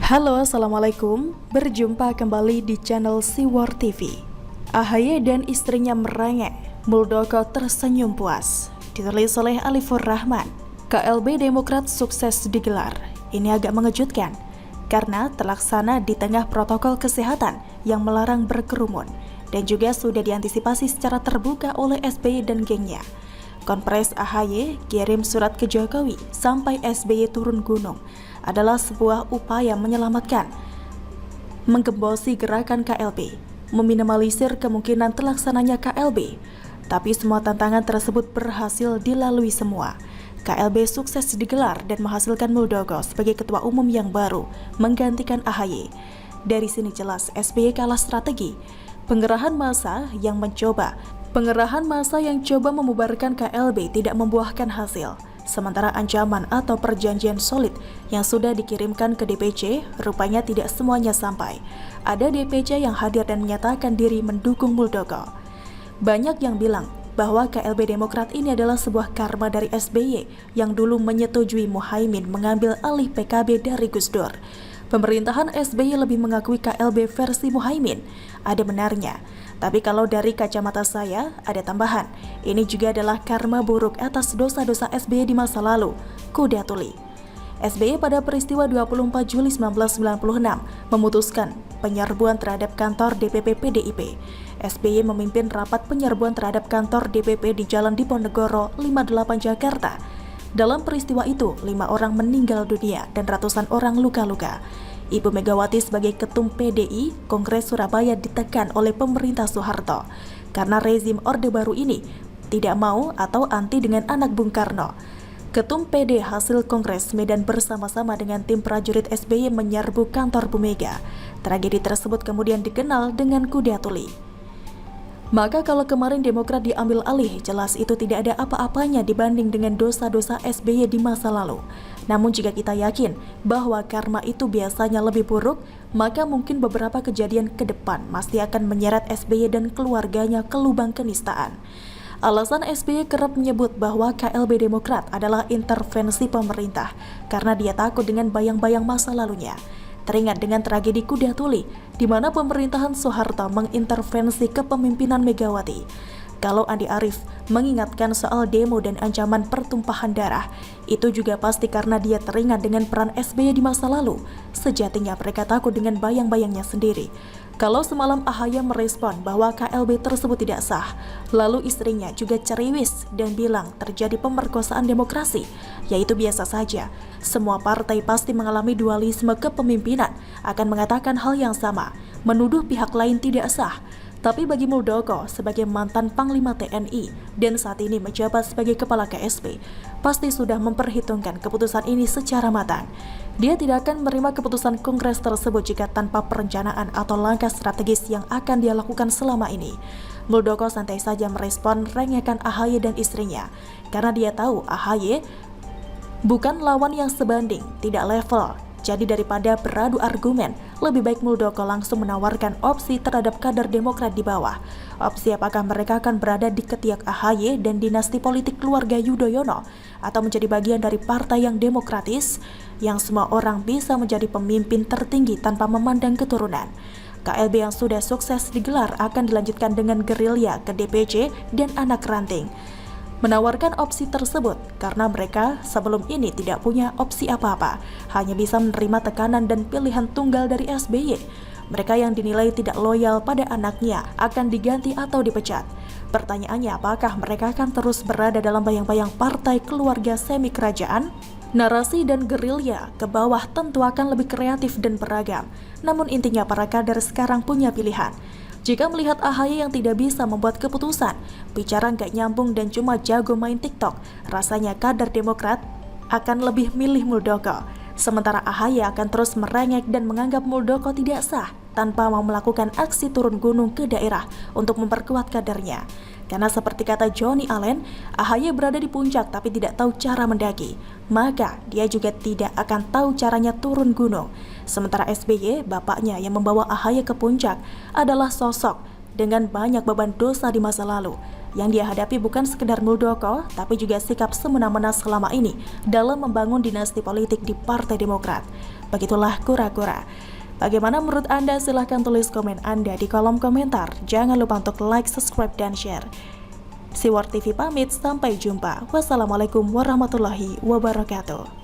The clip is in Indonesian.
Halo, Assalamualaikum. Berjumpa kembali di channel Siwar TV. AHY dan istrinya merengek, Muldoko tersenyum puas. Ditulis oleh Alifur Rahman. KLB Demokrat sukses digelar. Ini agak mengejutkan, karena terlaksana di tengah protokol kesehatan yang melarang berkerumun, dan juga sudah diantisipasi secara terbuka oleh SBY dan gengnya. Konpres AHY kirim surat ke Jokowi sampai SBY turun gunung adalah sebuah upaya menyelamatkan, menggembosi gerakan KLB, meminimalisir kemungkinan terlaksananya KLB. Tapi semua tantangan tersebut berhasil dilalui semua. KLB sukses digelar dan menghasilkan Muldoko sebagai ketua umum yang baru menggantikan AHY. Dari sini jelas SBY kalah strategi. Pengerahan massa yang coba membubarkan KLB tidak membuahkan hasil. Sementara ancaman atau perjanjian solid yang sudah dikirimkan ke DPC rupanya tidak semuanya sampai. Ada DPC yang hadir dan menyatakan diri mendukung Muldoko. Banyak yang bilang bahwa KLB Demokrat ini adalah sebuah karma dari SBY yang dulu menyetujui Muhaimin mengambil alih PKB dari Gus Dur. Pemerintahan SBY lebih mengakui KLB versi Muhaimin. Ada benarnya. Tapi kalau dari kacamata saya, ada tambahan. Ini juga adalah karma buruk atas dosa-dosa SBY di masa lalu. Kuda tuli. SBY pada peristiwa 24 Juli 1996 memutuskan penyerbuan terhadap kantor DPP PDIP. SBY memimpin rapat penyerbuan terhadap kantor DPP di Jalan Diponegoro 58 Jakarta. Dalam peristiwa itu, 5 orang meninggal dunia dan ratusan orang luka-luka. Ibu Megawati sebagai Ketum PDI Kongres Surabaya ditekan oleh pemerintah Soeharto karena rezim Orde Baru ini tidak mau atau anti dengan anak Bung Karno. Ketum PD hasil Kongres Medan bersama-sama dengan tim prajurit SBY menyerbu kantor Bu Mega. Tragedi tersebut kemudian dikenal dengan kuda tuli. Maka kalau kemarin Demokrat diambil alih, jelas itu tidak ada apa-apanya dibanding dengan dosa-dosa SBY di masa lalu. Namun jika kita yakin bahwa karma itu biasanya lebih buruk, maka mungkin beberapa kejadian ke depan masih akan menyeret SBY dan keluarganya ke lubang kenistaan. Alasan SBY kerap menyebut bahwa KLB Demokrat adalah intervensi pemerintah karena dia takut dengan bayang-bayang masa lalunya. Teringat dengan tragedi kuda tuli, di mana pemerintahan Soeharto mengintervensi kepemimpinan Megawati. Kalau Andi Arief mengingatkan soal demo dan ancaman pertumpahan darah, itu juga pasti karena dia teringat dengan peran SBY di masa lalu. Sejatinya mereka takut dengan bayang-bayangnya sendiri. Kalau semalam AHY merespon bahwa KLB tersebut tidak sah, lalu istrinya juga ceriwis dan bilang terjadi pemerkosaan demokrasi, yaitu biasa saja. Semua partai pasti mengalami dualisme kepemimpinan, akan mengatakan hal yang sama, menuduh pihak lain tidak sah. Tapi bagi Muldoko sebagai mantan Panglima TNI dan saat ini menjabat sebagai Kepala KSP, pasti sudah memperhitungkan keputusan ini secara matang. Dia tidak akan menerima keputusan Kongres tersebut jika tanpa perencanaan atau langkah strategis yang akan dia lakukan selama ini. Muldoko santai saja merespon rengekan AHY dan istrinya, karena dia tahu AHY bukan lawan yang sebanding, tidak level. Jadi daripada beradu argumen, lebih baik Muldoko langsung menawarkan opsi terhadap kader Demokrat di bawah. Opsi apakah mereka akan berada di ketiak AHY dan dinasti politik keluarga Yudhoyono, atau menjadi bagian dari partai yang demokratis, yang semua orang bisa menjadi pemimpin tertinggi tanpa memandang keturunan. KLB yang sudah sukses digelar akan dilanjutkan dengan gerilya ke DPC dan anak ranting. Menawarkan opsi tersebut karena mereka sebelum ini tidak punya opsi apa-apa, hanya bisa menerima tekanan dan pilihan tunggal dari SBY. Mereka yang dinilai tidak loyal pada anaknya akan diganti atau dipecat. Pertanyaannya, apakah mereka akan terus berada dalam bayang-bayang partai keluarga semi kerajaan? Narasi dan gerilya ke bawah tentu akan lebih kreatif dan beragam. Namun intinya para kader sekarang punya pilihan. Jika melihat AHY yang tidak bisa membuat keputusan, bicara nggak nyambung dan cuma jago main TikTok, rasanya kader Demokrat akan lebih milih Muldoko. Sementara AHY akan terus merengek dan menganggap Muldoko tidak sah tanpa mau melakukan aksi turun gunung ke daerah untuk memperkuat kadernya. Karena seperti kata Johnny Allen, AHY berada di puncak tapi tidak tahu cara mendaki. Maka dia juga tidak akan tahu caranya turun gunung. Sementara SBY, bapaknya yang membawa AHY ke puncak, adalah sosok dengan banyak beban dosa di masa lalu, Yang dia hadapi bukan sekedar Muldoko, tapi juga sikap semena-mena selama ini dalam membangun dinasti politik di Partai Demokrat. Begitulah kura-kura. Bagaimana menurut Anda? Silahkan tulis komen Anda di kolom komentar. Jangan lupa untuk like, subscribe, dan share. Siwar TV pamit, sampai jumpa. Wassalamualaikum warahmatullahi wabarakatuh.